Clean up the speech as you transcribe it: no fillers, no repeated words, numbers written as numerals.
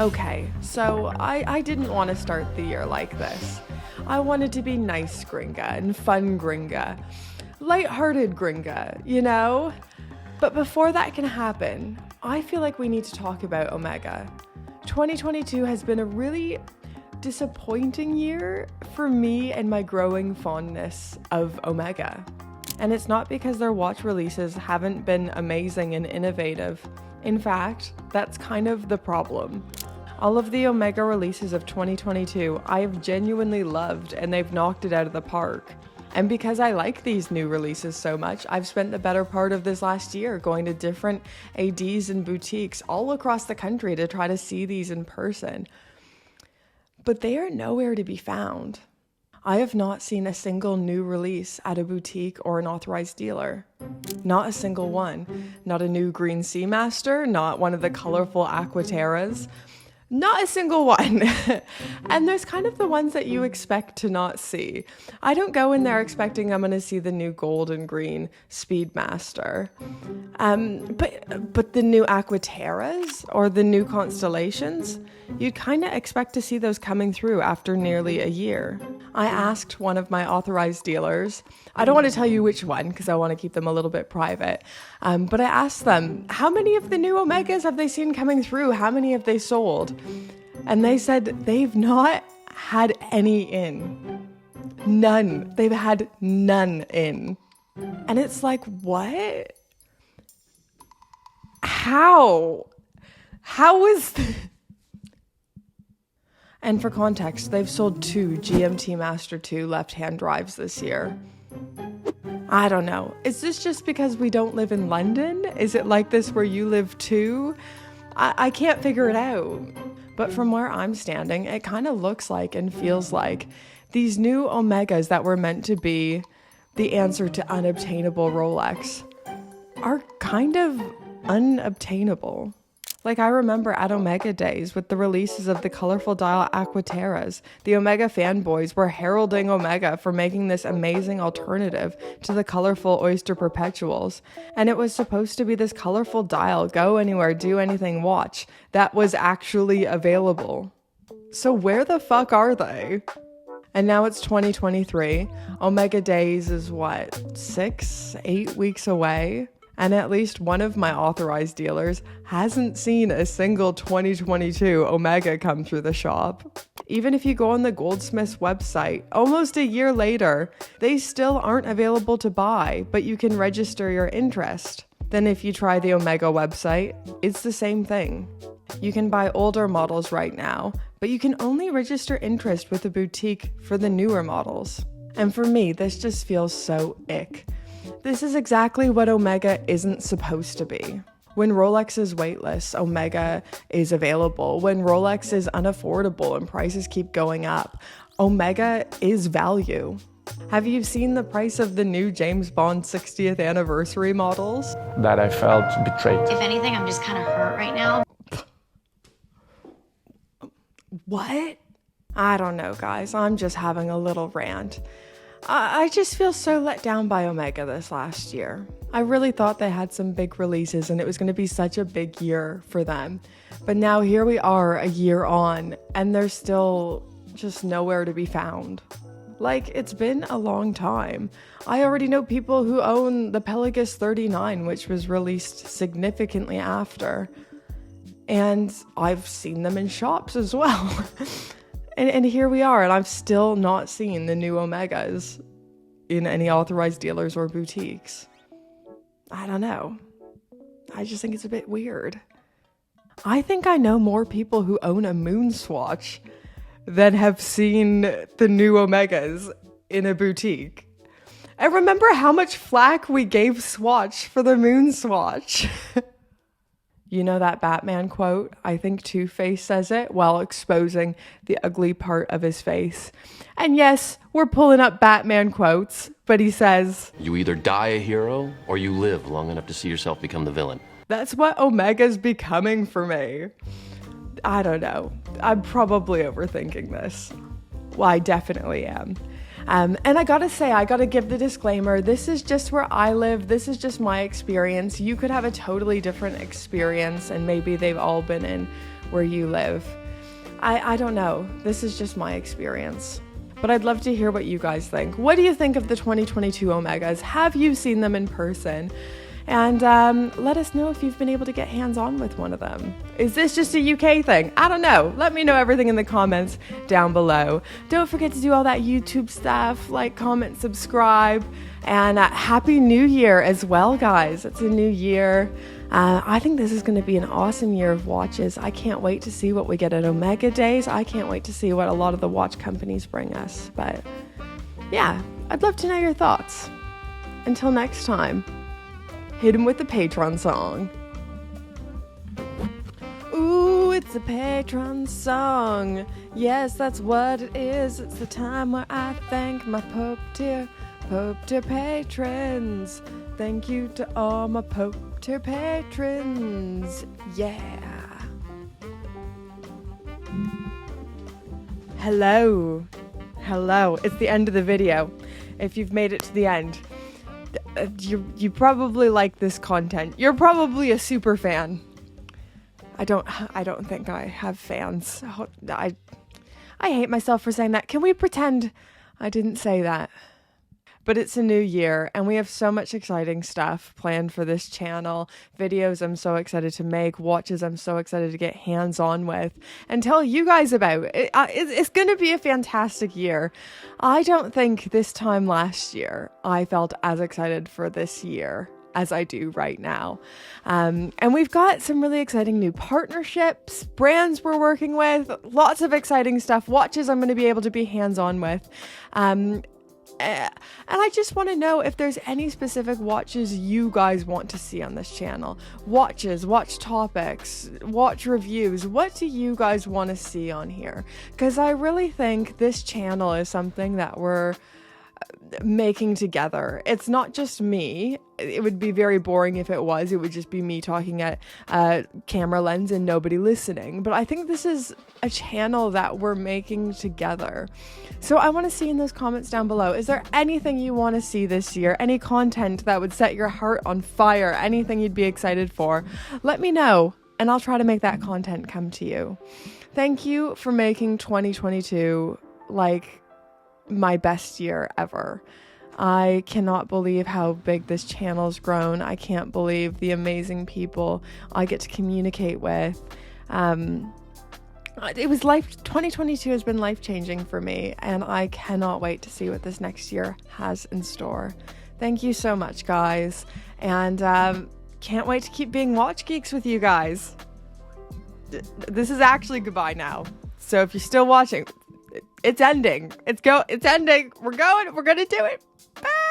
Okay, so I didn't want to start the year like this. I wanted to be nice gringa and fun gringa. Lighthearted gringa, you know? But before that can happen, I feel like we need to talk about Omega. 2022 has been a really disappointing year for me and my growing fondness of Omega. And it's not because their watch releases haven't been amazing and innovative. In fact, that's kind of the problem. All of the Omega releases of 2022 I have genuinely loved, and they've knocked it out of the park. And because I like these new releases so much, I've spent the better part of this last year going to different ADs and boutiques all across the country to try to see these in person. But they are nowhere to be found. I have not seen a single new release at a boutique or an authorized dealer. Not a single one. Not a new green Seamaster, not one of the colorful Aquaterras. Not a single one. And there's kind of the ones that you expect to not see. I don't go in there expecting I'm going to see the new gold and green Speedmaster. But the new Aquaterras or the new Constellations, you'd kind of expect to see those coming through after nearly a year. I asked one of my authorized dealers, I don't want to tell you which one because I want to keep them a little bit private, but I asked them, how many of the new Omegas have they seen coming through? How many have they sold? And they said they've not had any in. None. They've had none in. And it's like, what? How? How is this? And for context, they've sold 2 GMT Master 2 left-hand drives this year. I don't know. Is this just because we don't live in London? Is it like this where you live too? I can't figure it out. But from where I'm standing, it kind of looks like and feels like these new Omegas that were meant to be the answer to unobtainable Rolex are kind of unobtainable. Like, I remember at Omega days with the releases of the colorful dial Aquaterras, the Omega fanboys were heralding Omega for making this amazing alternative to the colorful Oyster Perpetuals. And it was supposed to be this colorful dial, go anywhere, do anything, watch, that was actually available. So where the fuck are they? And now it's 2023. Omega days is what, 6-8 weeks away? And at least one of my authorized dealers hasn't seen a single 2022 Omega come through the shop. Even if you go on the Goldsmith's website, almost a year later, they still aren't available to buy, but you can register your interest. Then if you try the Omega website, it's the same thing. You can buy older models right now, but you can only register interest with a boutique for the newer models. And for me, this just feels so ick. This is exactly what Omega isn't supposed to be. When Rolex is weightless, Omega is available. When Rolex is unaffordable and prices keep going up, Omega is value. Have you seen the price of the new James Bond 60th anniversary models? That I felt betrayed. If anything, I'm just kind of hurt right now. What? I don't know, guys. I'm just having a little rant. I just feel so let down by Omega this last year. I really thought they had some big releases and it was going to be such a big year for them. But now here we are a year on and they're still just nowhere to be found. Like, it's been a long time. I already know people who own the Pelagus 39, which was released significantly after. And I've seen them in shops as well. And here we are, and I've still not seen the new Omegas in any authorized dealers or boutiques. I don't know. I just think it's a bit weird. I think I know more people who own a moon swatch than have seen the new Omegas in a boutique. And remember how much flack we gave Swatch for the moon swatch? You know that Batman quote? I think Two-Face says it while exposing the ugly part of his face. And yes, we're pulling up Batman quotes, but he says, "You either die a hero or you live long enough to see yourself become the villain." That's what Omega's becoming for me. I don't know. I'm probably overthinking this. Well, I definitely am. And I gotta say, I gotta give the disclaimer, this is just where I live, this is just my experience. You could have a totally different experience, and maybe they've all been in where you live. I don't know. This is just my experience. But I'd love to hear what you guys think. What do you think of the 2022 Omegas? Have you seen them in person? And let us know if you've been able to get hands-on with one of them. Is this just a UK thing? I don't know. Let me know everything in the comments down below. Don't forget to do all that YouTube stuff, like, comment, subscribe, and Happy New Year as well, guys. It's a new year. I think this is going to be an awesome year of watches. I can't wait to see what we get at Omega Days. I can't wait to see what a lot of the watch companies bring us. But yeah, I'd love to know your thoughts. Until next time, hit him with the Patron Song. Ooh, it's a Patron Song. Yes, that's what it is. It's the time where I thank my Pope tier patrons. Thank you to all my Pope tier patrons. Yeah. Hello. It's the end of the video. If you've made it to the end, you probably like this content. You're probably a super fan. I don't think I have fans. I hate myself for saying that. Can we pretend I didn't say that? But it's a new year, and we have so much exciting stuff planned for this channel. Videos I'm so excited to make, watches I'm so excited to get hands-on with, and tell you guys about. It's going to be a fantastic year. I don't think this time last year I felt as excited for this year as I do right now. And we've got some really exciting new partnerships, brands we're working with, lots of exciting stuff, watches I'm going to be able to be hands-on with. And I just want to know if there's any specific watches you guys want to see on this channel. Watches, watch topics, watch reviews. What do you guys want to see on here? Because I really think this channel is something that we're making together. It's not just me. It would be very boring if it was. It would just be me talking at a camera lens and nobody listening. But I think this is a channel that we're making together. So I want to see in those comments down below, is there anything you want to see this year? Any content that would set your heart on fire? Anything you'd be excited for? Let me know, and I'll try to make that content come to you. Thank you for making 2022 like my best year ever. I cannot believe how big this channel's grown. I can't believe the amazing people I get to communicate with. 2022 has been life-changing for me, and I cannot wait to see what this next year has in store. Thank you so much, guys, and can't wait to keep being watch geeks with you guys. This is actually goodbye now. So if you're still watching, it's ending. It's ending. We're gonna do it. Bye.